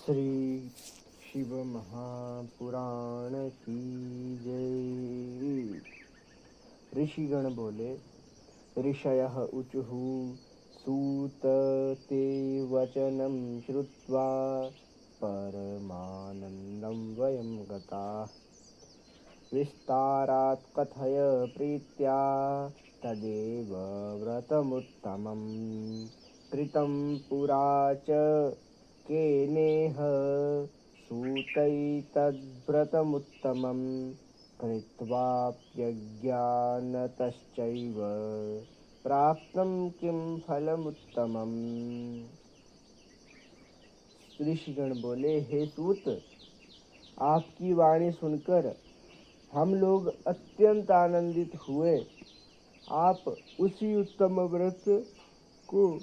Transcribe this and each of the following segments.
श्री शिव महापुराण की जय। ऋषिगण बोले, ऋषयः ऊचुः सूत ते वचनं श्रुत्वा परमानन्दं वयं गताः। विस्तारात् कथय प्रीत्या तदेव व्रतमुत्तमं कृतं पुरा च केनेह सूतैतद्व्रतमुत्तमं कृत्वाप्यज्ञानतश्चैव प्राप्तं किं फलमुत्तमम्। ऋषिगण बोले, हे सूत, आपकी वाणी सुनकर हम लोग अत्यंत आनंदित हुए। आप उसी उत्तम व्रत को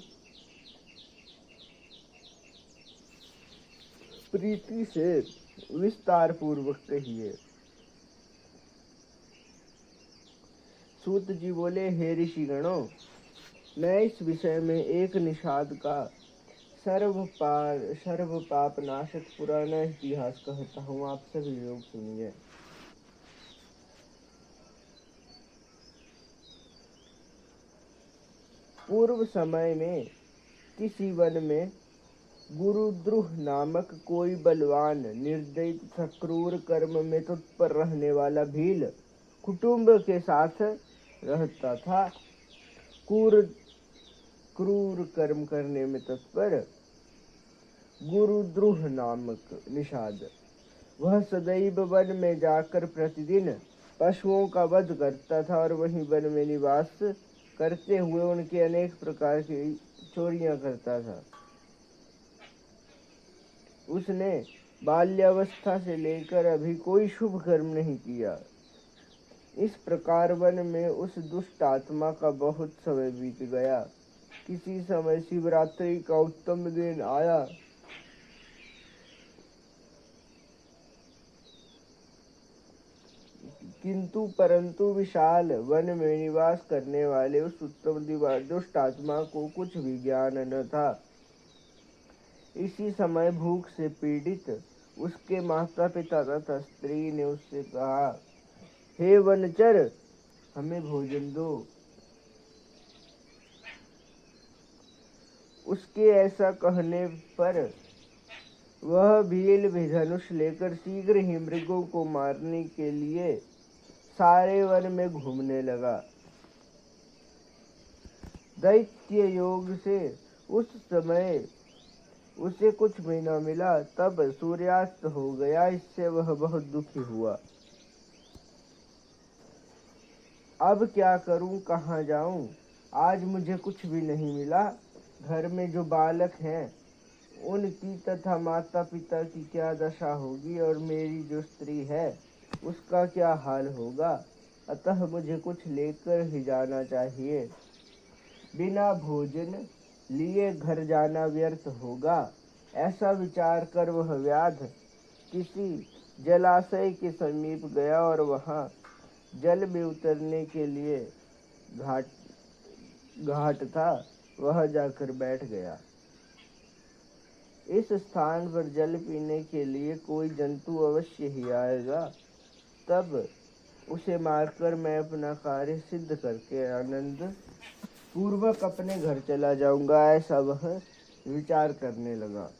प्रीति से विस्तार पूर्वक कहिए। सूत जी बोले, हे ऋषिगणों, मैं इस विषय में एक निषाद का सर्व पाप नाशक पुराना इतिहास कहता हूँ, आप सभी लोग सुनिए। पूर्व समय में किसी वन में गुरुद्रुह नामक कोई बलवान, निर्दयी तथा क्रूर कर्म में तत्पर रहने वाला भील कुटुंब के साथ रहता था। क्रूर कर्म करने में तत्पर गुरुद्रुह नामक निषाद, वह सदैव वन में जाकर प्रतिदिन पशुओं का वध करता था और वहीं वन में निवास करते हुए उनके अनेक प्रकार की चोरियां करता था। उसने बाल्यावस्था से लेकर अभी कोई शुभ कर्म नहीं किया। इस प्रकार वन में उस दुष्ट आत्मा का बहुत समय बीत गया। किसी समय शिवरात्रि का उत्तम दिन आया। किंतु परंतु विशाल वन में निवास करने वाले उस उत्तम दुष्ट आत्मा को कुछ भी ज्ञान न था। इसी समय भूख से पीड़ित उसके माता पिता तथा स्त्री ने उससे कहा, हे वनचर, हमें भोजन दो। उसके ऐसा कहने पर वह भील भी धनुष लेकर शीघ्र ही मृगों को मारने के लिए सारे वन में घूमने लगा। दैत्य योग से उस समय उसे कुछ भी न मिला। तब सूर्यास्त हो गया। इससे वह बहुत दुखी हुआ। अब क्या करूं, कहाँ जाऊं? आज मुझे कुछ भी नहीं मिला। घर में जो बालक हैं उनकी तथा माता पिता की क्या दशा होगी, और मेरी जो स्त्री है उसका क्या हाल होगा। अतः मुझे कुछ लेकर ही जाना चाहिए। बिना भोजन लिए घर जाना व्यर्थ होगा। ऐसा विचार कर वह व्याध किसी जलाशय के समीप गया और वहां जल में उतरने के लिए घाट था, वह जाकर बैठ गया। इस स्थान पर जल पीने के लिए कोई जंतु अवश्य ही आएगा। तब उसे मारकर मैं अपना कार्य सिद्ध करके आनंद पूर्वक अपने घर चला जाऊंगा। ऐसा वह विचार करने लगा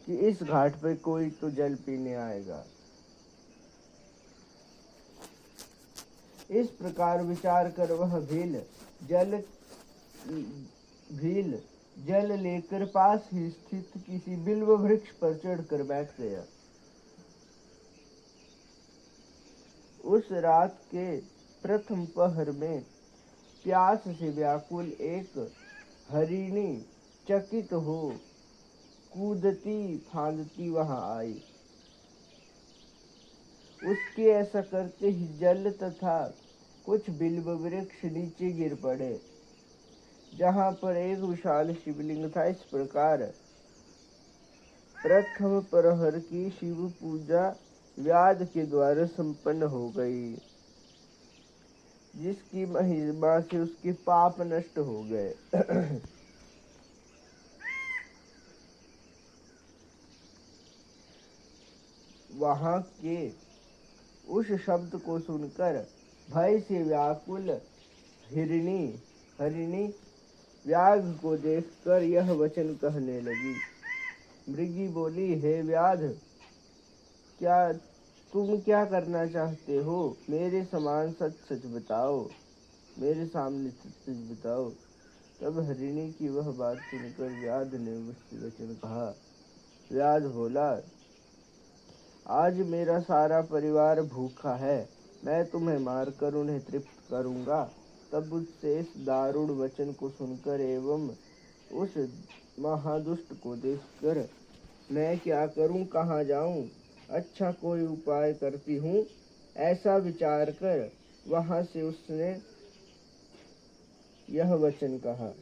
कि इस घाट पे कोई तो जल पीने आएगा। इस प्रकार विचार कर वह भील जल लेकर पास ही स्थित किसी बिल्व वृक्ष पर चढ़कर बैठ गया। उस रात के प्रथम पहर में प्यास से व्याकुल एक हरिणी चकित हो कूदती फांदती वहां आई। उसके ऐसा करते ही जल तथा कुछ बिल्व वृक्ष नीचे गिर पड़े, जहाँ पर एक विशाल शिवलिंग था। इस प्रकार प्रथम प्रहर की शिव पूजा व्याध के द्वारा संपन्न हो गई, जिसकी महिमा से उसके पाप नष्ट हो गए। वहां के उस शब्द को सुनकर भय से व्याकुल हरिणी व्याघ को देखकर यह वचन कहने लगी। मृगी बोली, हे व्याध, तुम क्या करना चाहते हो? मेरे समान सच सच बताओ, मेरे सामने सच सच बताओ। तब हरिणी की वह बात सुनकर व्याध ने मुझसे वचन कहा। व्याध बोला, आज मेरा सारा परिवार भूखा है, मैं तुम्हें मारकर उन्हें तृप्त करूंगा। तब उससे इस दारुण वचन को सुनकर एवं उस महादुष्ट को देखकर मैं क्या करूं, कहाँ जाऊं? अच्छा, कोई उपाय करती हूँ, ऐसा विचार कर वहां से उसने यह वचन कहा।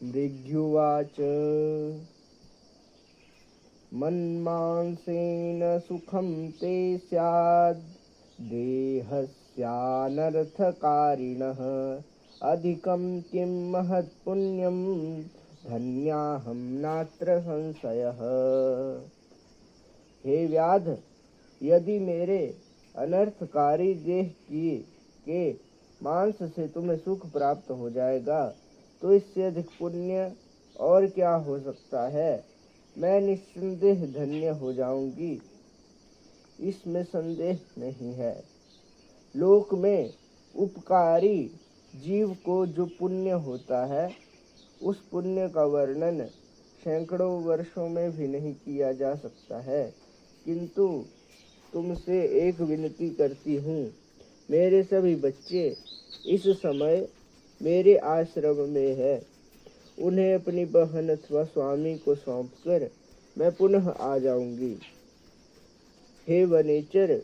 मृग्युवाच, मन्मांसेन सुखं ते स्याद् देहस्यानर्थकारिणः, अधिकं किं महत्पुण्यं धन्याहं नात्र संशयः। हे व्याध, यदि मेरे अनर्थकारी देह के मांस से तुम्हें सुख प्राप्त हो जाएगा तो इससे अधिक पुण्य और क्या हो सकता है? मैं निस्संदेह धन्य हो जाऊंगी, इसमें संदेह नहीं है। लोक में उपकारी जीव को जो पुण्य होता है, उस पुण्य का वर्णन सैकड़ों वर्षों में भी नहीं किया जा सकता है। किंतु तुमसे एक विनती करती हूँ, मेरे सभी बच्चे इस समय मेरे आश्रम में है, उन्हें अपनी बहन अथवा स्वामी को सौंपकर मैं पुनः आ जाऊंगी। हे वनेचर,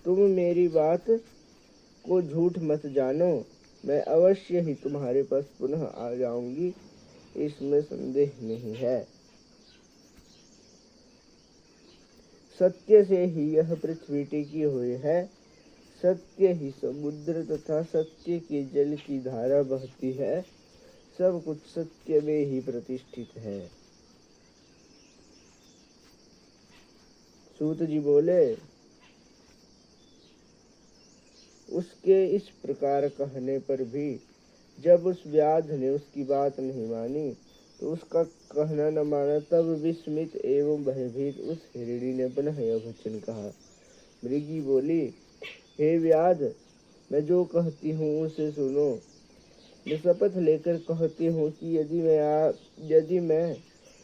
तुम मेरी बात को झूठ मत जानो, मैं अवश्य ही तुम्हारे पास पुनः आ जाऊंगी, इसमें संदेह नहीं है। सत्य से ही यह पृथ्वी टिकी हुई है, सत्य ही समुद्र तथा सत्य के जल की धारा बहती है, सब कुछ सत्य में ही प्रतिष्ठित है। सूत जी बोले, उसके इस प्रकार कहने पर भी जब उस व्याध ने उसकी बात नहीं मानी तो उसका कहना न माना, तब विस्मित एवं भयभीत उस हिरणी ने पुनः यह वचन कहा। मृगी बोली, हे व्याध, मैं जो कहती हूँ उसे सुनो। मैं शपथ लेकर कहती हूँ कि यदि मैं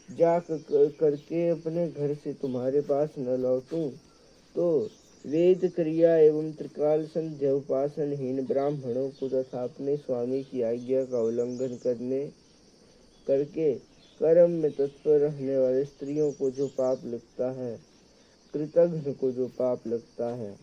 जा करके अपने घर से तुम्हारे पास न लौटूं तो वेद क्रिया एवं त्रिकाल संध्या उपासनहीन ब्राह्मणों को तथा अपने स्वामी की आज्ञा का उल्लंघन करके कर्म में तत्पर रहने वाले स्त्रियों को जो पाप लगता है, कृतघ्न को जो पाप लगता है,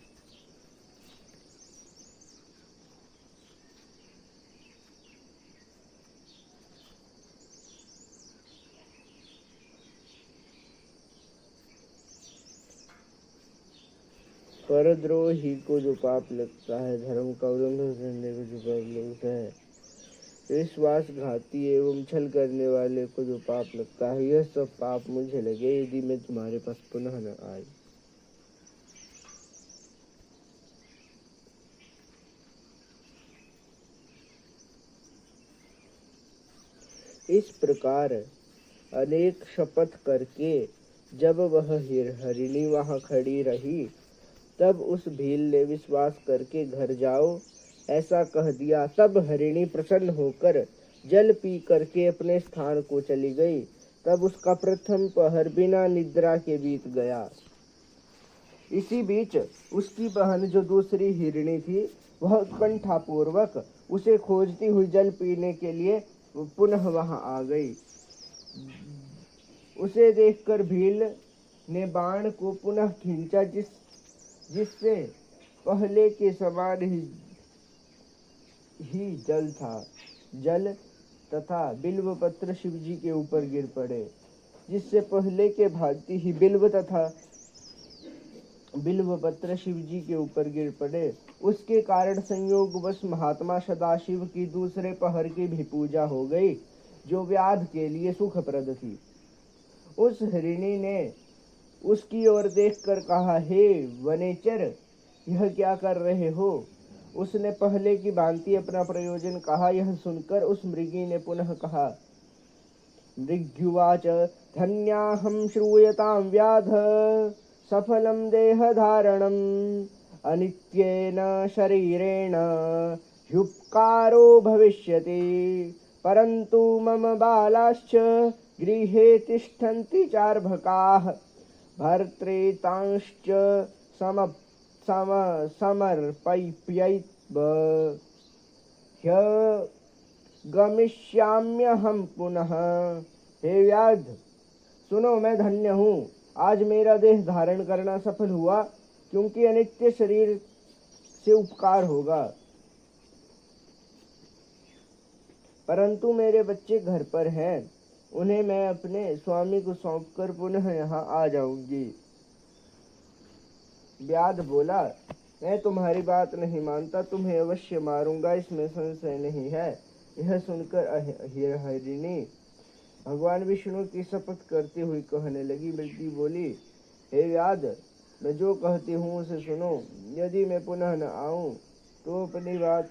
परद्रोही को जो पाप लगता है, धर्म का उल्लंघन करने को जो पाप लगता है, विश्वासघाती एवं छल करने वाले को जो पाप लगता है, यह सब पाप मुझे लगे यदि मैं तुम्हारे पास पुनः न आई। इस प्रकार अनेक शपथ करके जब वह हरिणी वहां खड़ी रही, तब उस भील ने विश्वास करके घर जाओ ऐसा कह दिया। तब हरिणी प्रसन्न होकर जल पी करके अपने स्थान को चली गई। तब उसका प्रथम पहर बिना निद्रा के बीत गया। इसी बीच उसकी बहन जो दूसरी हिरणी थी, वह उत्कंठापूर्वक उसे खोजती हुई जल पीने के लिए पुनः वहां आ गई। उसे देखकर भील ने बाण को पुनः खींचा, जिससे पहले के समान ही जल तथा बिल्व पत्र शिवजी के ऊपर गिर पड़े। जिससे पहले के भांति ही बिल्व पत्र शिवजी के ऊपर गिर पड़े। उसके कारण संयोगवश महात्मा सदाशिव की दूसरे पहर की भी पूजा हो गई, जो व्याध के लिए सुखप्रद थी। उस हिरणी ने उसकी ओर देखकर कहा, हे वनेचर, यह क्या कर रहे हो? उसने पहले की भांति अपना प्रयोजन कहा। यह सुनकर उस मृगी ने पुनः कहा, मृग्युवाच, धन्याहं श्रूयतां व्याध सफलं देहधारणम् अनित्येन शरीरेण ह्युपकारो भविष्यति, परन्तु मम बालाश्च गृहे तिष्ठन्ति चार्भकाः भर्तृतांश्च समर्पयित्व ह्यगमिष्याम्यहं पुनः। हे व्याध, सुनो, मैं धन्य हूँ। आज मेरा देह धारण करना सफल हुआ, क्योंकि अनित्य शरीर से उपकार होगा। परंतु मेरे बच्चे घर पर हैं, उन्हें मैं अपने स्वामी को सौंपकर पुनः यहाँ आ जाऊंगी। व्याध बोला, मैं तुम्हारी बात नहीं मानता, तुम्हें अवश्य मारूंगा, इसमें संशय नहीं है। यह सुनकर हिरणी भगवान विष्णु की शपथ करती हुई कहने लगी। मृगी बोली, हे व्याध, मैं जो कहती हूँ उसे सुनो। यदि मैं पुनः न आऊं तो अपनी बात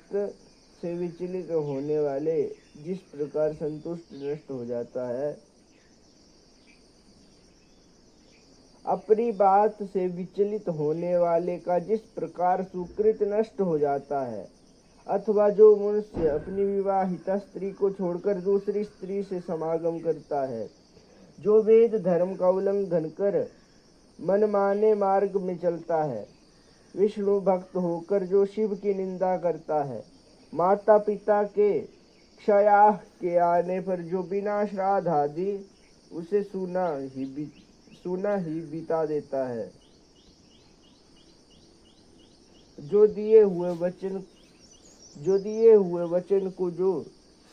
से विचलित होने वाले जिस प्रकार संतुष्ट नष्ट हो जाता है, अपनी बात से विचलित होने वाले का जिस प्रकार सुकृत नष्ट हो जाता है, अथवा जो मनुष्य अपनी विवाहिता स्त्री को छोड़कर दूसरी स्त्री से समागम करता है, जो वेद धर्म का उल्लंघन कर मनमाने मार्ग में चलता है, विष्णु भक्त होकर जो शिव की निंदा करता है, माता पिता के क्षयाह के आने पर जो बिना श्राद्ध आदि उसे सुना ही बिता देता है, जो दिए हुए वचन को जो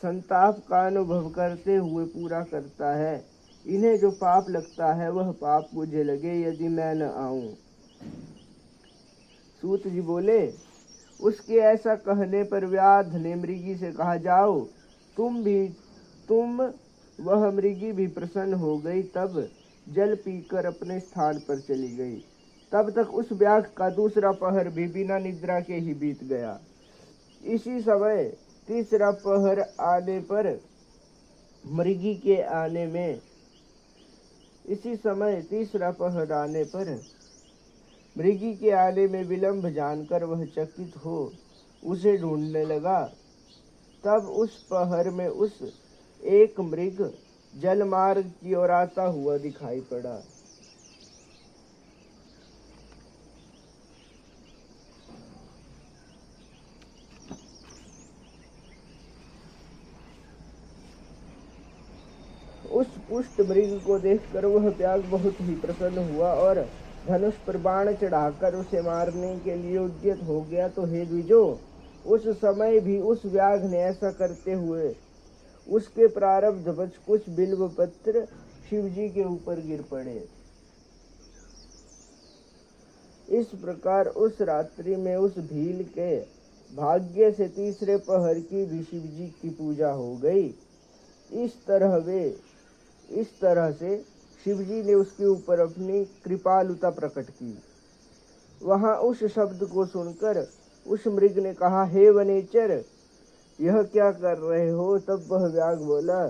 संताप का अनुभव करते हुए पूरा करता है, इन्हें जो पाप लगता है वह पाप मुझे लगे यदि मैं न आऊं। सूत जी बोले, उसके ऐसा कहने पर व्याध ने मृगी से कहा, जाओ तुम। वह मृगी भी प्रसन्न हो गई, तब जल पीकर अपने स्थान पर चली गई। तब तक उस व्याघ का दूसरा पहर भी बिना निद्रा के ही बीत गया। इसी समय तीसरा पहर आने पर मृगी के आने में विलंब जानकर वह चकित हो उसे ढूंढने लगा। तब उस पहर में उस एक मृग जलमार्ग की ओर आता हुआ दिखाई पड़ा। उस पुष्ट मृग को देखकर वह व्याघ बहुत ही प्रसन्न हुआ और धनुष पर बाण चढ़ाकर उसे मारने के लिए उद्यत हो गया। तो हे द्विजो, उस समय भी उस व्याघ ने ऐसा करते हुए उसके प्रारब्धवश कुछ बिल्व पत्र शिवजी के ऊपर गिर पड़े। इस प्रकार उस रात्रि में उस भील के भाग्य से तीसरे पहर की भी शिवजी की पूजा हो गई। इस तरह से शिवजी ने उसके ऊपर अपनी कृपालुता प्रकट की। वहां उस शब्द को सुनकर उस मृग ने कहा, हे वनेचर, यह क्या कर रहे हो? तब वह व्याघ बोला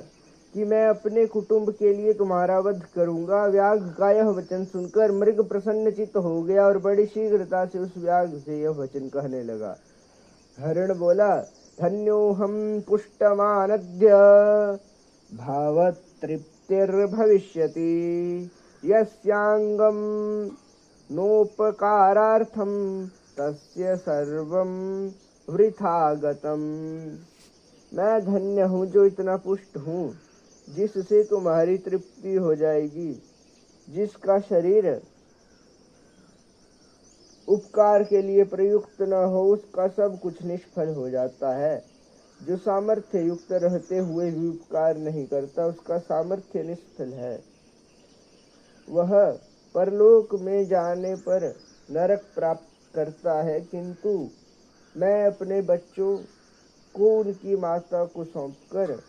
कि मैं अपने कुटुंब के लिए तुम्हारा वध करूंगा। व्याघ का यह वचन सुनकर मृग प्रसन्नचित्त हो गया और बड़ी शीघ्रता से उस व्याघ से यह वचन कहने लगा। हरिण बोला, धन्योऽहं पुष्टमानद्य भावतृप्तिर्भविष्यति यस्यांगं नोपकारार्थं तस्य सर्वं वृथा गतम्। मैं धन्य हूँ जो इतना पुष्ट हूँ जिससे तुम्हारी तृप्ति हो जाएगी। जिसका शरीर उपकार के लिए प्रयुक्त न हो उसका सब कुछ निष्फल हो जाता है। जो सामर्थ्य युक्त रहते हुए भी उपकार नहीं करता उसका सामर्थ्य निष्फल है। वह परलोक में जाने पर नरक प्राप्त करता है, किंतु मैं अपने बच्चों को उनकी माता को सौंपकर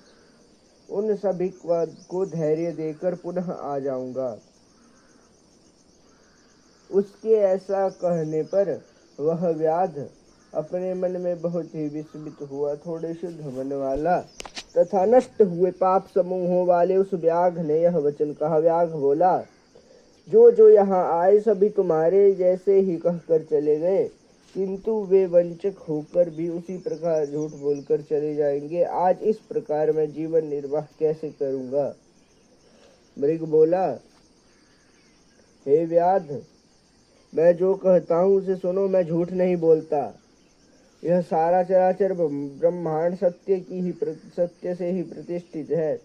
उन सभी को धैर्य देकर पुनः आ जाऊंगा। उसके ऐसा कहने पर वह व्याध अपने मन में बहुत ही विस्मित हुआ। थोड़े शुद्ध मन वाला तथा नष्ट हुए पाप समूहों वाले उस व्याघ ने यह वचन कहा। व्याघ बोला, जो जो यहाँ आए सभी तुम्हारे जैसे ही कहकर चले गए, किंतु वे वंचक होकर भी उसी प्रकार झूठ बोलकर चले जाएंगे। आज इस प्रकार मैं जीवन निर्वाह कैसे करूंगा। मृग बोला, हे व्याध, मैं जो कहता हूँ उसे सुनो, मैं झूठ नहीं बोलता। यह सारा चराचर ब्रह्मांड सत्य से ही प्रतिष्ठित है।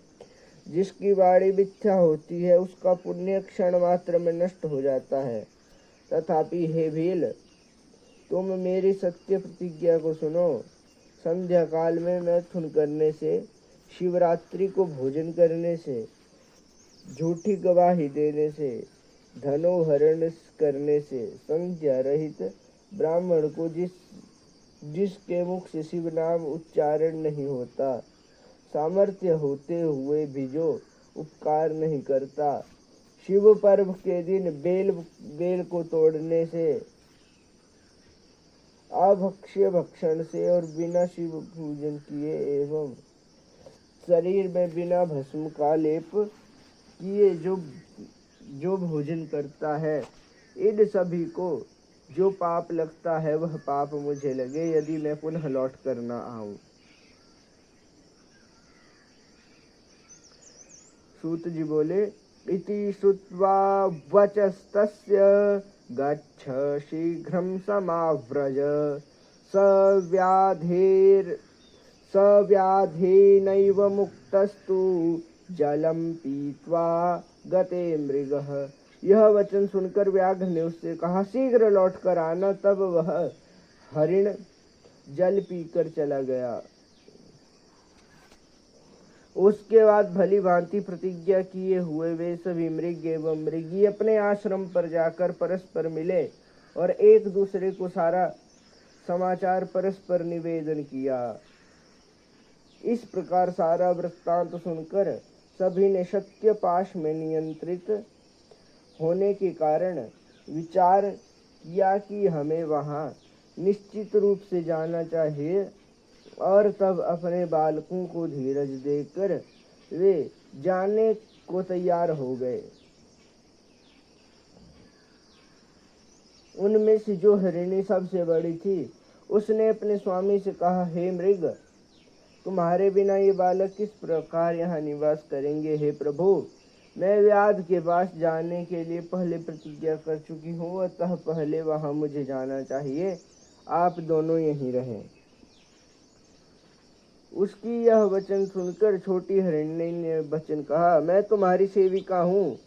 जिसकी वाणी मिथ्या होती है उसका पुण्य क्षण मात्र में नष्ट हो जाता है। तथापि हे भील, तुम मेरी सत्य प्रतिज्ञा को सुनो। संध्या काल में मैथुन करने से, शिवरात्रि को भोजन करने से, झूठी गवाही देने से, धनोहरण करने से, संध्या रहित ब्राह्मण को जिसके मुख से शिव नाम उच्चारण नहीं होता, सामर्थ्य होते हुए भी जो उपकार नहीं करता, शिव पर्व के दिन बेल को तोड़ने से, अभक्ष्य भक्षण से और बिना शिव पूजन किए एवं शरीर में बिना भस्म का लेप किए जो भोजन करता है, इन सभी को जो पाप लगता है वह पाप मुझे लगे यदि मैं पुनः लौट कर न आऊं। सूत जी बोले, इति श्रुत्वा वचस्तस्य गच्छ शीघ्रं समाव्रज सव्याधेनैव मुक्तस्तु जलं पीत्वा गते मृगः। यह वचन सुनकर व्याघ्र ने उससे कहा, शीघ्र लौट कर आना। तब वह हरिण जल पीकर चला गया। उसके बाद भली भांति प्रतिज्ञा किए हुए वे सभी मृग एवं मृगी अपने आश्रम पर जाकर परस्पर मिले और एक दूसरे को सारा समाचार परस्पर निवेदन किया। इस प्रकार सारा वृत्तांत सुनकर सभी ने सत्यपाश में नियंत्रित होने के कारण विचार किया कि हमें वहां निश्चित रूप से जाना चाहिए, और तब अपने बालकों को धीरज देकर वे जाने को तैयार हो गए। उनमें से जो हरिणी सबसे बड़ी थी, उसने अपने स्वामी से कहा, हे मृग, तुम्हारे बिना ये बालक किस प्रकार यहाँ निवास करेंगे। हे प्रभु, मैं व्याध के पास जाने के लिए पहले प्रतिज्ञा कर चुकी हूँ, अतः पहले वहां मुझे जाना चाहिए। आप दोनों यहीं रहें। उसकी यह वचन सुनकर छोटी हरिणी ने वचन कहा, मैं तुम्हारी सेविका हूँ,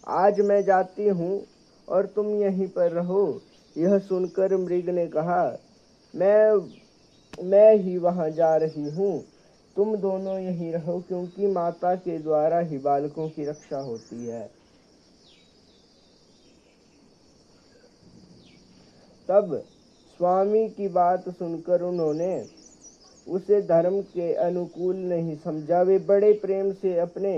आज मैं जाती हूँ और तुम यहीं पर रहो। यह सुनकर मृग ने कहा, मैं ही वहां जा रही हूँ, तुम दोनों यहीं रहो, क्योंकि माता के द्वारा ही बालकों की रक्षा होती है। तब स्वामी की बात सुनकर उन्होंने उसे धर्म के अनुकूल नहीं समझा। वे बड़े प्रेम से अपने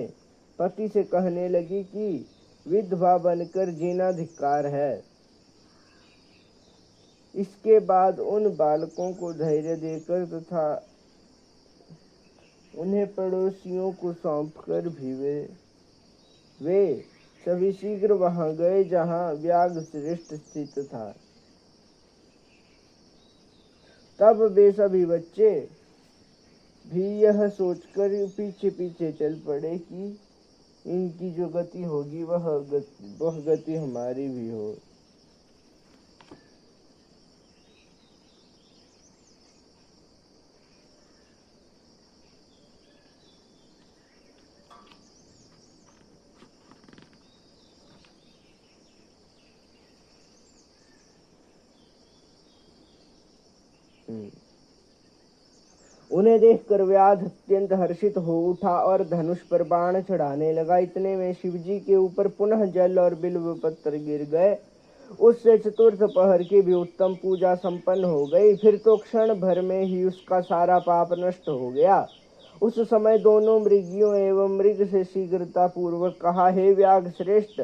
पति से कहने लगी कि विधवा बनकर जीना धिक्कार है। इसके बाद उन बालकों को धैर्य देकर तथा उन्हें पड़ोसियों को सौंपकर भी वे सभी शीघ्र वहां गए जहां व्याघ्र श्रेष्ठ स्थित था। तब वे सभी बच्चे भी यह सोचकर पीछे पीछे चल पड़े कि इनकी जो गति होगी वह गति हमारी भी हो। उन्हें देखकर व्याध अत्यंत हर्षित हो उठा और धनुष पर बाण चढ़ाने लगा। इतने में शिवजी के ऊपर पुनः जल और बिल्व पत्र गिर गए उससे चतुर्थ पहर की भी उत्तम पूजा संपन्न हो गई। फिर तो क्षण भर में ही उसका सारा पाप नष्ट हो गया। उस समय दोनों मृगियों एवं मृग से शीघ्रता पूर्वक कहा, हे व्याघ्र श्रेष्ठ,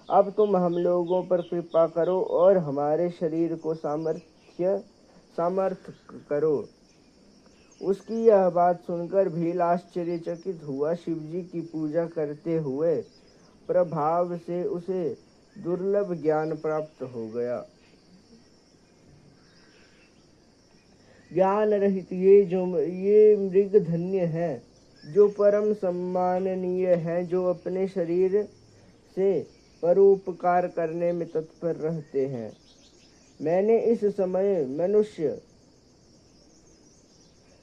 अब तुम हम लोगों पर कृपा करो और हमारे शरीर को सामर्थ करो। उसकी यह बात सुनकर भील आश्चर्यचकित हुआ। शिवजी की पूजा करते हुए प्रभाव से उसे दुर्लभ ज्ञान प्राप्त हो गया। ज्ञान रहित ये मृग धन्य है, जो परम सम्माननीय है, जो अपने शरीर से परोपकार करने में तत्पर रहते हैं। मैंने इस समय मनुष्य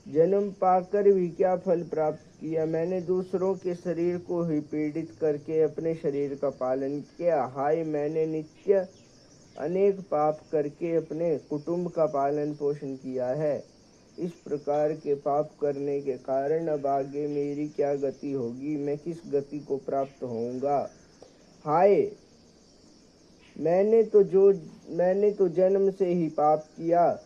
जन्म पाकर भी क्या फल प्राप्त किया। मैंने दूसरों के शरीर को ही पीड़ित करके अपने शरीर का पालन किया। हाय, मैंने नित्य अनेक पाप करके अपने कुटुंब का पालन पोषण किया है। इस प्रकार के पाप करने के कारण अब आगे मेरी क्या गति होगी, मैं किस गति को प्राप्त होऊंगा। हाय, मैंने तो जन्म से ही पाप किया।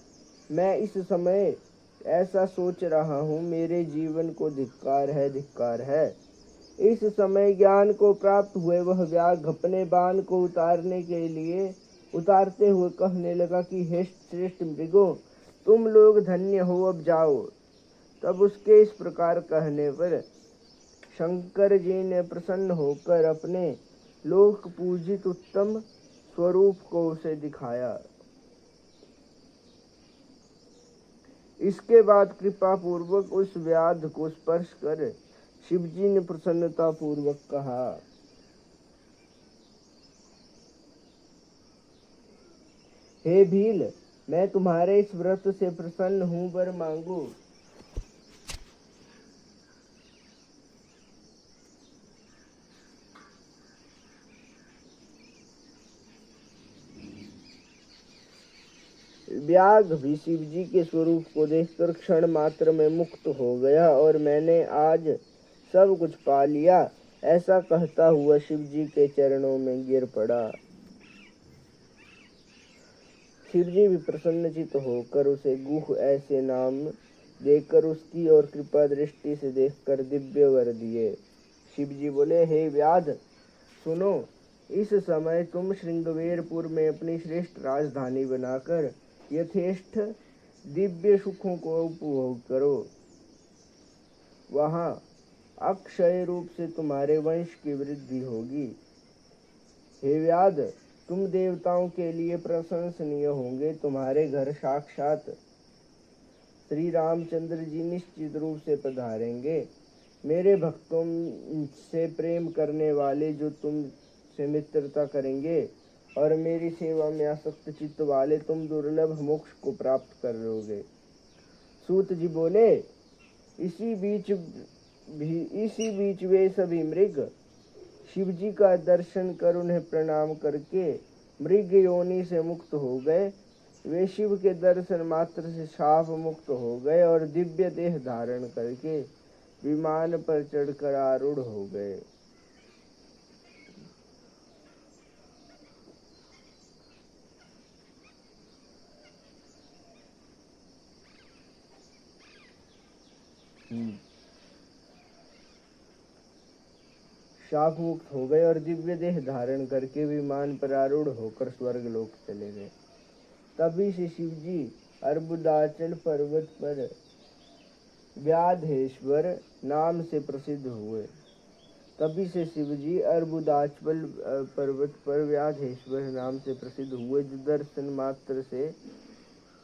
मैं इस समय ऐसा सोच रहा हूँ, मेरे जीवन को धिक्कार है, धिक्कार है। इस समय ज्ञान को प्राप्त हुए वह व्याघ्र अपने बाण को उतारते हुए कहने लगा कि हे श्रेष्ठ मृगों, तुम लोग धन्य हो, अब जाओ। तब उसके इस प्रकार कहने पर शंकर जी ने प्रसन्न होकर अपने लोक पूजित उत्तम स्वरूप को उसे दिखाया। इसके बाद कृपा पूर्वक उस व्याध को स्पर्श कर शिवजी ने प्रसन्नता पूर्वक कहा, हे भील, मैं तुम्हारे इस व्रत से प्रसन्न हूँ, वर मांगो। व्याघ्र भी शिवजी के स्वरूप को देखकर क्षण मात्र में मुक्त हो गया और मैंने आज सब कुछ पा लिया, ऐसा कहता हुआ शिवजी के चरणों में गिर पड़ा। शिवजी भी प्रसन्नचित होकर उसे गुह ऐसे नाम देकर उसकी और कृपा दृष्टि से देखकर दिव्य वर दिए। शिवजी बोले, हे व्याध, सुनो, इस समय तुम श्रृंगवेरपुर में अपनी श्रेष्ठ राजधानी बनाकर यथेष्ट दिव्य सुखों को उपभोग करो। वहां अक्षय रूप से तुम्हारे वंश की वृद्धि होगी। हे व्याध, तुम देवताओं के लिए प्रशंसनीय होंगे। तुम्हारे घर साक्षात श्री रामचंद्र जी निश्चित रूप से पधारेंगे। मेरे भक्तों से प्रेम करने वाले जो तुम से मित्रता करेंगे और मेरी सेवा में आसक्त चित्त वाले तुम दुर्लभ मोक्ष को प्राप्त कर लोगे। सूत जी बोले, इसी बीच वे सभी मृग शिवजी का दर्शन कर उन्हें प्रणाम करके मृग योनि से मुक्त हो गए। वे शिव के दर्शन मात्र से शाप मुक्त हो गए और दिव्य देह धारण करके विमान पर चढ़कर आरूढ़ हो गए। शाप मुक्त हो गए और दिव्य देह धारण करके विमान पर आरूढ़ होकर स्वर्ग लोक चले गए। तभी से शिवजी अर्बुदाचल पर्वत पर व्याधेश्वर नाम से प्रसिद्ध हुए। तभी से शिवजी अर्बुदाचल पर्वत पर व्याधेश्वर नाम से प्रसिद्ध हुए, जो दर्शन मात्र से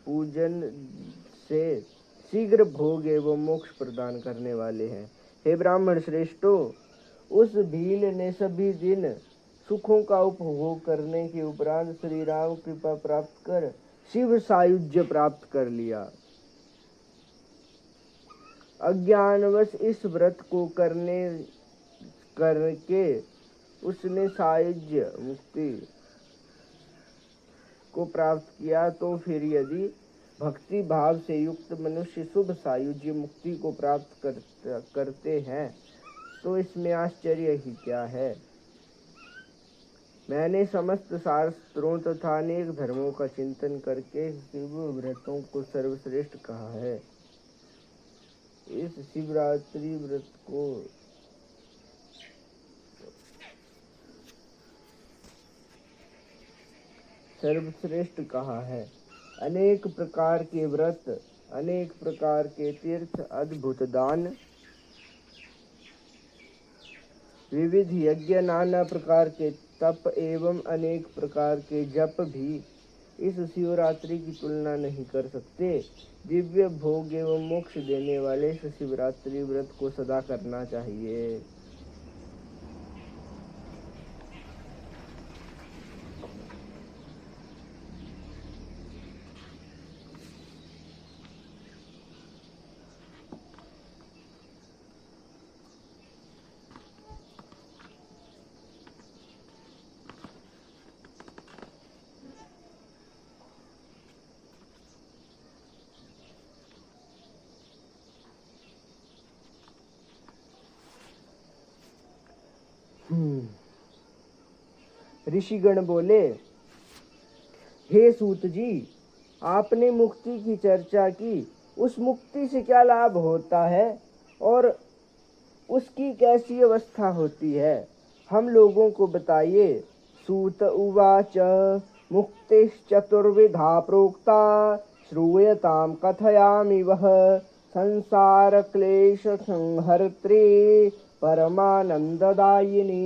पूजन से शीघ्र भोग एवं मोक्ष प्रदान करने वाले हैं। हे ब्राह्मण श्रेष्ठों, उस भील ने सभी दिन सुखों का उपभोग करने के उपरांत श्री राम कृपा प्राप्त कर शिव सायुज्य प्राप्त कर लिया। अज्ञानवश इस व्रत को करके उसने सायुज्य मुक्ति को प्राप्त किया, तो फिर यदि भक्ति भाव से युक्त मनुष्य शुभ सायुज्य मुक्ति को प्राप्त करते हैं तो इसमें आश्चर्य ही क्या है। मैंने समस्त शास्त्रों तथा अनेक धर्मों का चिंतन करके शिव व्रतों को सर्वश्रेष्ठ कहा है। इस शिवरात्रि व्रत को सर्वश्रेष्ठ कहा है। अनेक प्रकार के व्रत, अनेक प्रकार के तीर्थ, अद्भुत दान, विविध यज्ञ, नाना प्रकार के तप एवं अनेक प्रकार के जप भी इस शिवरात्रि की तुलना नहीं कर सकते। दिव्य भोग एवं मोक्ष देने वाले इस शिवरात्रि व्रत को सदा करना चाहिए। ऋषिगण बोले, हे सूत जी, आपने मुक्ति की चर्चा की। उस मुक्ति से क्या लाभ होता है और उसकी कैसी अवस्था होती है, हम लोगों को बताइए। सूत उवाच मुक्तिश्चतुर्विधा प्रोक्ता श्रूयतां कथयामि वः संसार क्लेश संहर्त्री परमानंददायिनी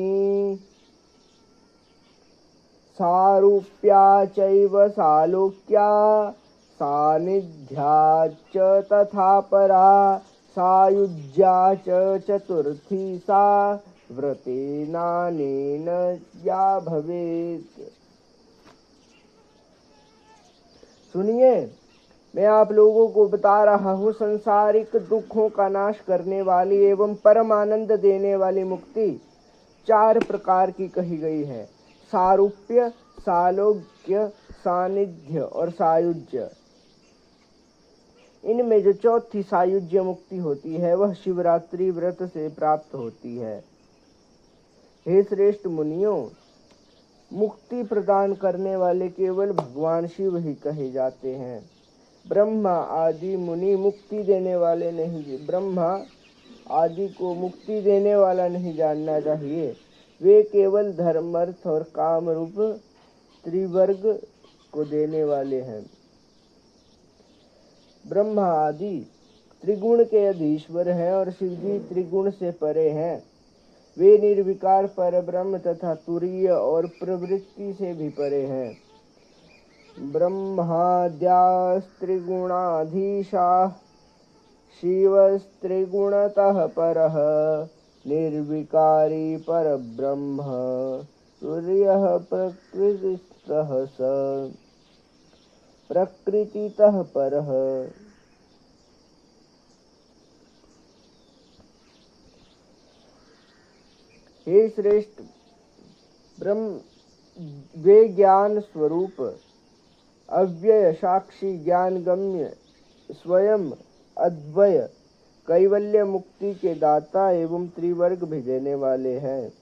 सारूप्या चैव सालोक्या सानिध्या च तथा परा सायुज्या च चतुर्थी सा व्रतेनानेन या भवेत्। सुनिए, मैं आप लोगों को बता रहा हूँ, संसारिक दुखों का नाश करने वाली एवं परम आनंद देने वाली मुक्ति 4 प्रकार की कही गई है। सारूप्य, सालोक्य, सानिध्य और सायुज्य। इनमें जो चौथी सायुज्य मुक्ति होती है वह शिवरात्रि व्रत से प्राप्त होती है। हे श्रेष्ठ मुनियों, मुक्ति प्रदान करने वाले केवल भगवान शिव ही कहे जाते हैं। ब्रह्मा आदि मुनि मुक्ति देने वाले नहीं, ब्रह्मा आदि को मुक्ति देने वाला नहीं जानना चाहिए। वे केवल धर्म, अर्थ और काम रूप त्रिवर्ग को देने वाले हैं। ब्रह्मा आदि त्रिगुण के अधीश्वर हैं और शिवजी त्रिगुण से परे हैं। वे निर्विकार पर ब्रह्म तथा तुरीय और प्रवृत्ति से भी परे हैं। ब्रह्माद्यास्त्रिगुणाधीशाः शिवस्त्रिगुणतः परः निर्विकारी परब्रह्म तुर्यः प्रकृतितः स प्रकृतितः परः। हे श्रेष्ठ ब्रह्म, वे ज्ञान स्वरूप, अव्यय, साक्षी, ज्ञान गम्य, स्वयं अद्वय, कैवल्य मुक्ति के दाता एवं त्रिवर्ग भी देने वाले हैं।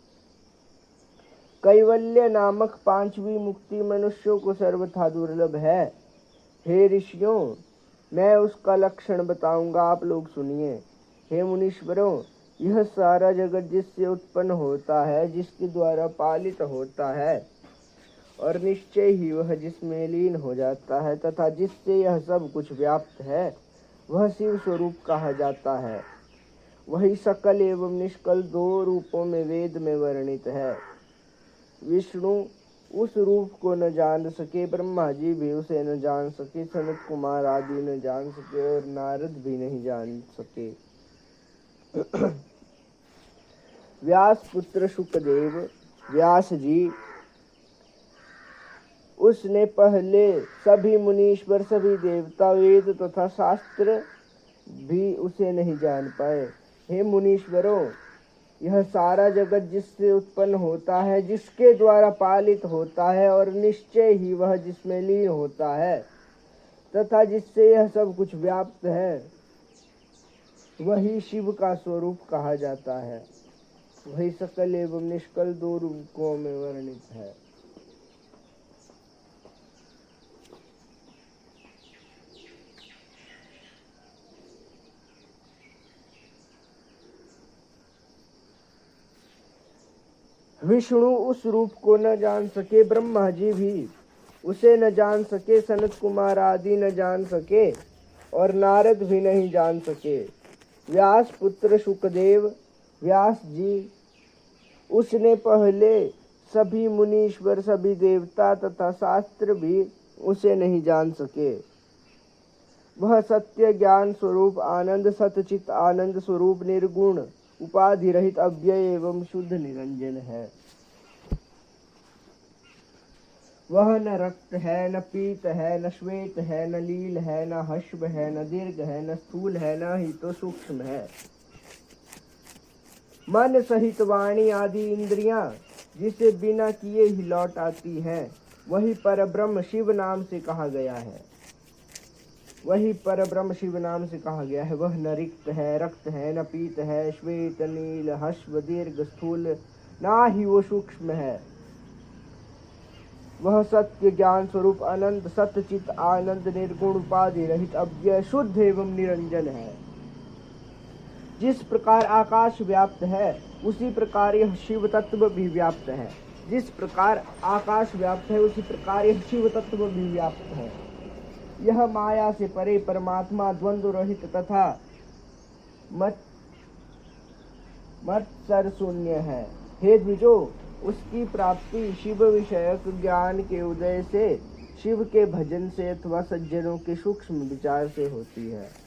कैवल्य नामक 5वीं मुक्ति मनुष्यों को सर्वथा दुर्लभ है। हे ऋषियों, मैं उसका लक्षण बताऊंगा, आप लोग सुनिए। हे मुनीश्वरों, यह सारा जगत जिससे उत्पन्न होता है, जिसके द्वारा पालित होता है और निश्चय ही वह जिसमें लीन हो जाता है तथा जिससे यह सब कुछ व्याप्त है, वह शिव स्वरूप कहा जाता है। वही सकल एवं निष्कल 2 रूपों में वेद में वर्णित है। विष्णु उस रूप को न जान सके, ब्रह्मा जी भी उसे न जान सके, सनत कुमार आदि न जान सके और नारद भी नहीं जान सके। व्यास पुत्र शुकदेव व्यास जी, उसने पहले सभी मुनीश्वर, सभी देवता, वेद तथा शास्त्र भी उसे नहीं जान पाए। हे मुनीश्वरों, यह सारा जगत जिससे उत्पन्न होता है, जिसके द्वारा पालित होता है और निश्चय ही वह जिसमें लीन होता है तथा जिससे यह सब कुछ व्याप्त है, वही शिव का स्वरूप कहा जाता है। वही सकल एवं निष्कल 2 रूपों में वर्णित है। विष्णु उस रूप को न जान सके, ब्रह्मा जी भी उसे न जान सके, सनत कुमार आदि न जान सके और नारद भी नहीं जान सके। व्यास पुत्र शुकदेव व्यास जी, उसने पहले सभी मुनीश्वर, सभी देवता तथा शास्त्र भी उसे नहीं जान सके। वह सत्य ज्ञान स्वरूप आनंद, सतचित आनंद स्वरूप, निर्गुण, उपाधि रहित, अव्यय एवं शुद्ध निरंजन है। वह न रक्त है, न पीत है, न श्वेत है, न नील है, न हश्व है, न दीर्घ है, न स्थूल है, न ही तो सूक्ष्म है। मन सहित वाणी आदि इंद्रियां जिसे बिना किए ही लौट आती हैं, वही परब्रह्म शिव नाम से कहा गया है। वही परब्रह्म शिव नाम से कहा गया है। वह न रिक्त है, रक्त है, न पीत है, श्वेत, नील, हश्व, दीर्घ, स्थूल, ना ही वो सूक्ष्म है। वह सत्य ज्ञान स्वरूप अनंत, सतचित आनंद, निर्गुण, उपाधि रहित, अव्यय, शुद्ध एवं निरंजन है। जिस प्रकार आकाश व्याप्त है, उसी प्रकार यह शिव तत्व भी व्याप्त है। जिस प्रकार आकाश व्याप्त है, उसी प्रकार यह शिव तत्व भी व्याप्त है। यह माया से परे परमात्मा द्वंद्व रहित तथा मत्सर शून्य है। हे द्विजो, उसकी प्राप्ति शिव विषयक ज्ञान के उदय से, शिव के भजन से अथवा सज्जनों के सूक्ष्म विचार से होती है।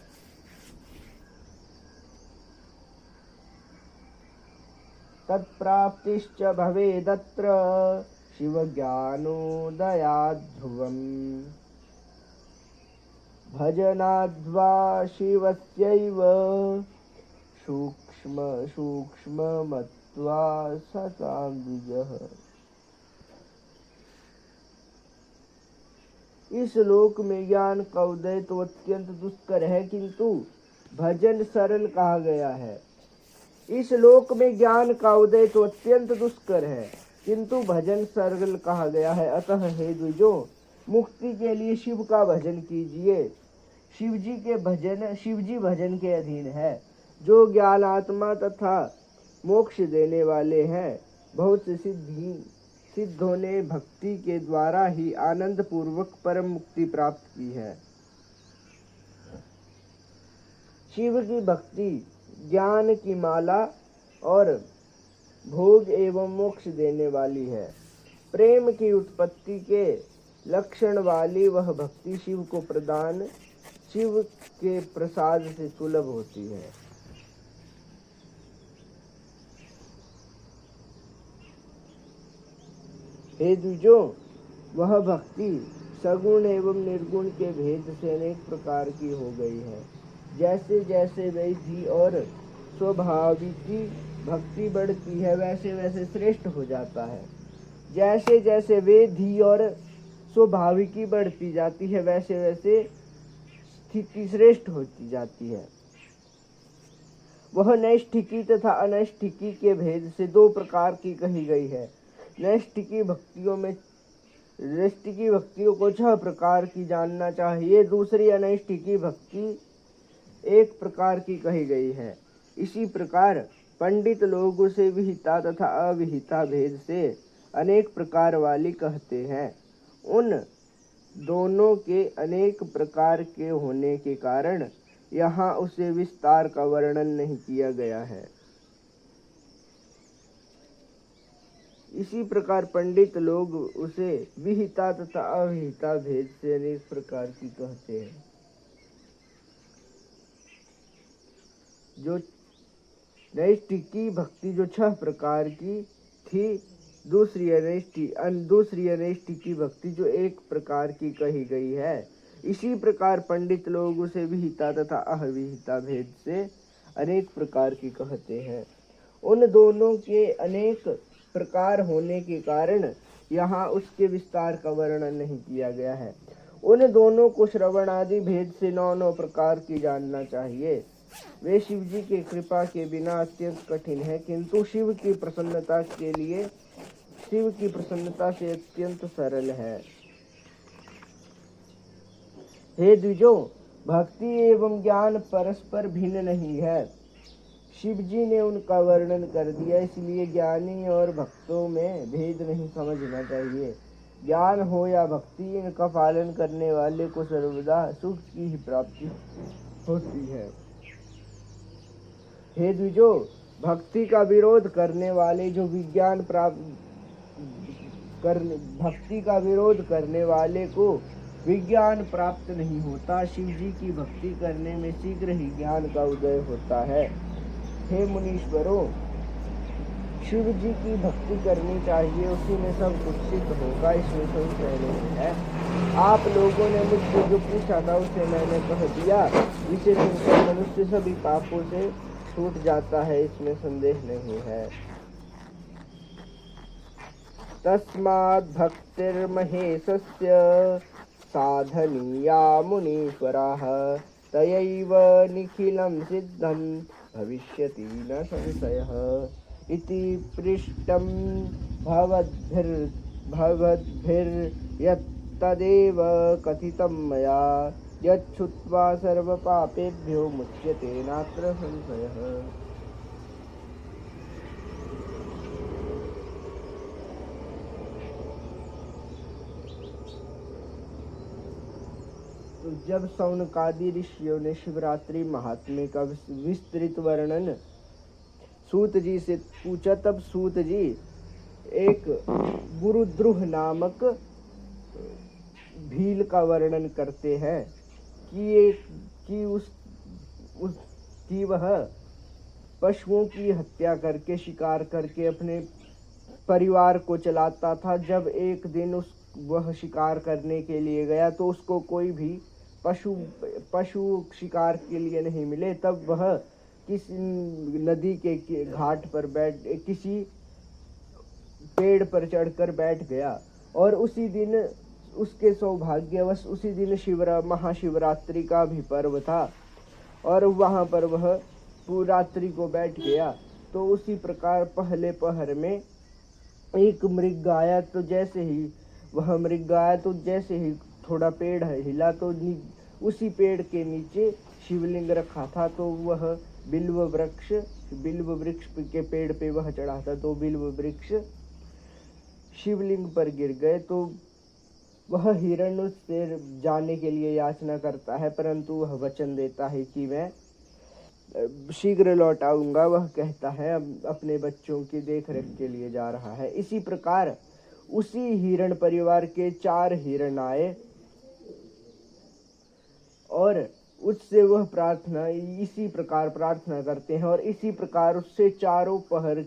तत्प्राप्तिश्च भवेदत्र शिवज्ञानोदयात् ध्रुवम्। भजनाद्वा शिवस्यैव सूक्ष्म सूक्ष्ममत्वा सताद्विजः। इस लोक में ज्ञान का उदय तो अत्यंत दुष्कर है, किंतु भजन सरल कहा गया है। इस लोक में ज्ञान का उदय तो अत्यंत दुष्कर है, किंतु भजन सरल कहा गया है। अतः हे द्विजो, मुक्ति के लिए शिव का भजन कीजिए। शिवजी भजन के अधीन है, जो ज्ञान आत्मा तथा मोक्ष देने वाले हैं। बहुत सिद्धों ने भक्ति के द्वारा ही आनंद पूर्वक परम मुक्ति प्राप्त की है। शिव की भक्ति ज्ञान की माला और भोग एवं मोक्ष देने वाली है। प्रेम की उत्पत्ति के लक्षण वाली वह भक्ति शिव के प्रसाद से सुलभ होती है। हे द्विजो, वह भक्ति सगुण एवं निर्गुण के भेद से अनेक प्रकार की हो गई है। जैसे जैसे वैधि और स्वाभाविकी भक्ति बढ़ती है, वैसे वैसे श्रेष्ठ हो जाता है। जैसे जैसे वेदी और स्वाभाविकी बढ़ती जाती है, वैसे वैसे स्थिति श्रेष्ठ होती जाती है। वह नैष्ठिकी तथा अनैष्ठिकी के भेद से दो प्रकार की कही गई है। नैष्ठिकी भक्तियों को 6 प्रकार की जानना चाहिए। दूसरी अनैष्ठिकी भक्ति 1 प्रकार की कही गई है। इसी प्रकार पंडित लोग उसे विहिता तथा अविहिता भेद से अनेक प्रकार वाली कहते हैं। उन दोनों के अनेक प्रकार के होने के कारण यहाँ उसे विस्तार का वर्णन नहीं किया गया है। इसी प्रकार पंडित लोग उसे विहिता तथा अविहिता भेद से अनेक प्रकार की कहते हैं। जो नैष्ठिकी भक्ति जो 6 प्रकार की थी, दूसरी अनैष्ठिकी भक्ति जो 1 प्रकार की कही गई है। इसी प्रकार पंडित लोग उसे विहिता तथा अविहिता भेद से अनेक प्रकार की कहते हैं। उन दोनों के अनेक प्रकार होने के कारण यहाँ उसके विस्तार का वर्णन नहीं किया गया है। उन दोनों को श्रवण आदि भेद से 9 प्रकार की जानना चाहिए। वे शिव जी की कृपा के बिना अत्यंत कठिन है, किंतु शिव की प्रसन्नता से अत्यंत सरल है। हे द्विजो, भक्ति एवं ज्ञान परस्पर भिन्न नहीं है। शिव जी ने उनका वर्णन कर दिया, इसलिए ज्ञानी और भक्तों में भेद नहीं समझना चाहिए। ज्ञान हो या भक्ति, इनका पालन करने वाले को सर्वदा सुख की ही प्राप्ति होती है। हे द्विजो, भक्ति का विरोध करने वाले जो विज्ञान प्राप्त भक्ति का विरोध करने वाले को विज्ञान प्राप्त नहीं होता। शिव जी की भक्ति करने में शीघ्र ही ज्ञान का उदय होता है। हे मुनीश्वरों, शिव जी की भक्ति करनी चाहिए, उसी में सब कुछ सिद्ध होगा, इसमें संशय नहीं है। आप लोगों ने मुझसे जो पूछा था उसे मैंने कह दिया। इसे सुनकर मनुष्य सभी पापों से छूट जाता है, इसमें संदेह नहीं है। तस्माद् भक्तिर्महेशस्य साधनीया मुनीश्वराः, तयैव निखिलं सिद्धं भविष्यति न संशयः। इति पृष्टं भवद्भिर्यत्तदेव कथितं मया, यच्छ्रुत्वा सर्वपापेभ्यो मुच्यते नात्र संशयः। तो जब सौनकादि ऋषियों ने शिवरात्रि महात्म्य का विस्तृत वर्णन सूत जी से पूछा, तब सूत जी एक गुरुद्रुह नामक भील का वर्णन करते हैं कि वह पशुओं की हत्या करके, शिकार करके अपने परिवार को चलाता था। जब एक दिन वह शिकार करने के लिए गया तो उसको कोई भी पशु शिकार के लिए नहीं मिले। तब वह किसी नदी के घाट पर किसी पेड़ पर चढ़कर बैठ गया, और उसी दिन उसके सौभाग्यवश उसी दिन महाशिवरात्रि का भी पर्व था, और वहां पर वह पूरी रात्रि को बैठ गया। तो उसी प्रकार पहले पहर में एक मृग आया, तो जैसे ही थोड़ा पेड़ हिला तो उसी पेड़ के नीचे शिवलिंग रखा था। तो वह बिल्व वृक्ष के पेड़ पे वह चढ़ा था, तो बिल्व वृक्ष शिवलिंग पर गिर गए। तो वह हिरण उससे जाने के लिए याचना करता है, परंतु वह वचन देता है कि मैं शीघ्र लौट आऊंगा। वह कहता है अपने बच्चों की देखरेख के लिए जा रहा है। इसी प्रकार उसी हिरण परिवार के 4 हिरण आए, और उससे वह इसी प्रकार प्रार्थना करते हैं, और इसी प्रकार उससे चारों पहर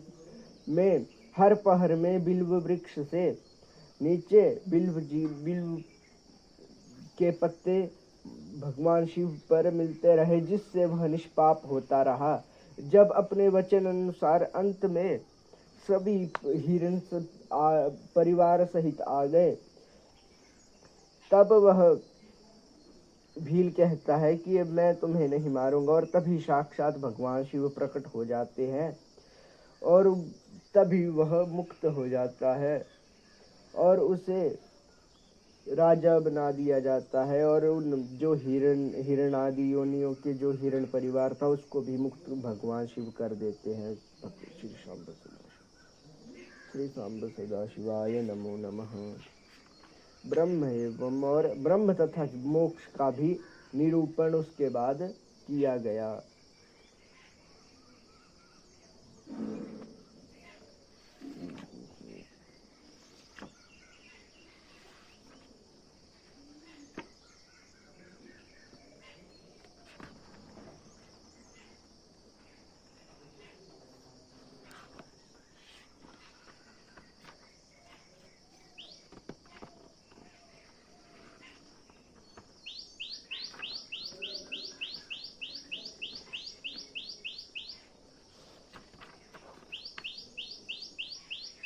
में, हर पहर में बिल्व वृक्ष से नीचे बिल्व के पत्ते भगवान शिव पर मिलते रहे, जिससे वह निष्पाप होता रहा। जब अपने वचन अनुसार अंत में सभी हिरण परिवार सहित आ गए, तब वह भील कहता है कि अब मैं तुम्हें नहीं मारूंगा, और तभी साक्षात भगवान शिव प्रकट हो जाते हैं, और तभी वह मुक्त हो जाता है, और उसे राजा बना दिया जाता है, और उन जो हिरण आदि योनियों के जो हिरण परिवार था उसको भी मुक्त भगवान शिव कर देते हैं। श्री सांब सदाशिवाय नमो नमः। ब्रह्म एवं और ब्रह्म तथा मोक्ष का भी निरूपण उसके बाद किया गया।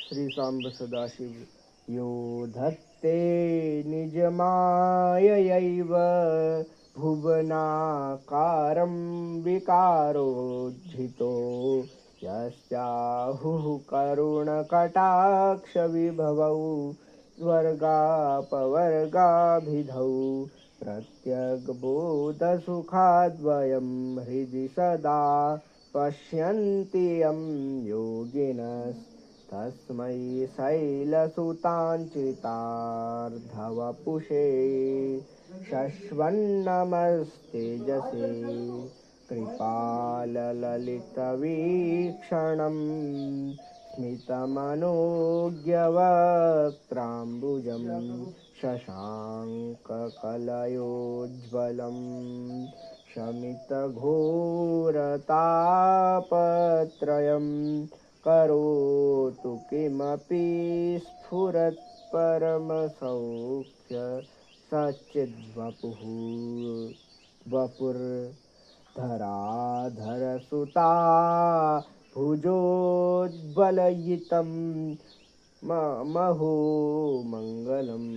श्री सांब सदाशिव यो धत्ते निजमायैव भुवनाकारं विकारोज्झितो, यस्याहुः करुणकटाक्षविभवौ स्वर्गापवर्गाभिधौ, प्रत्यग्बोधसुखाद्वयं हृदि सदा पश्यन्ति यं योगिनस्तस्मै शैलसुताञ्चितार्धवपुषे शश्वन्नमस्तेजसे कृपाललितवीक्षणं स्मितमनोज्ञवक्त्राम्बुजं शशाङ्ककलयोज्ज्वलं शमितघोरतापत्रयं करोतु किमपि स्फुरत्परमसौख्य सच्चिद्वपुः वपुर्धराधरसुता भुजोज्ज्वलयितं महो मङ्गलम्।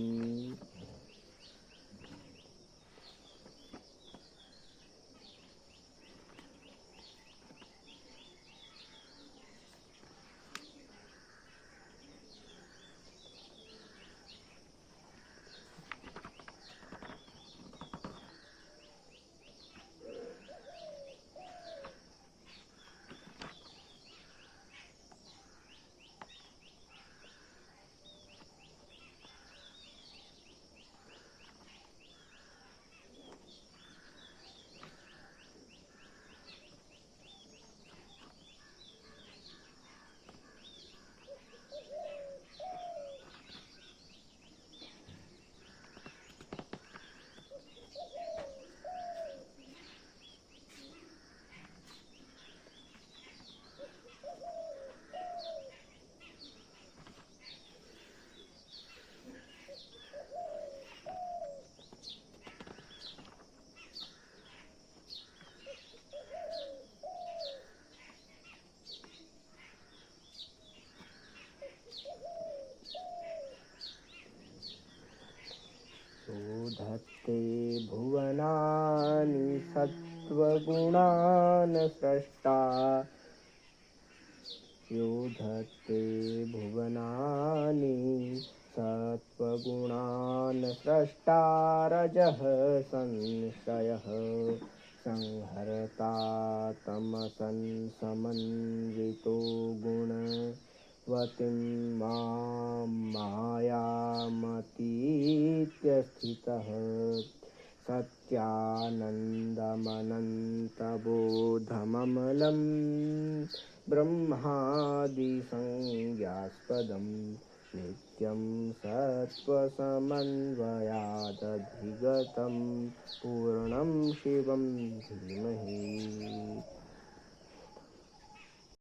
धत्ते भुवनानि सत्त्वगुणान् स्रष्टा यो धत्ते भुवनानि सत्त्वगुणान् स्रष्टा रजः संशयः संहर्ता तमसन् समन्वितो गुणवतीं मां मायामतीत्य स्थितः सत्यानन्दमनन्तबोधममलं ब्रह्मादिसंज्ञास्पदं नित्यं सत्त्वसमन्वयादधिगतं पूर्णं शिवं धीमहि।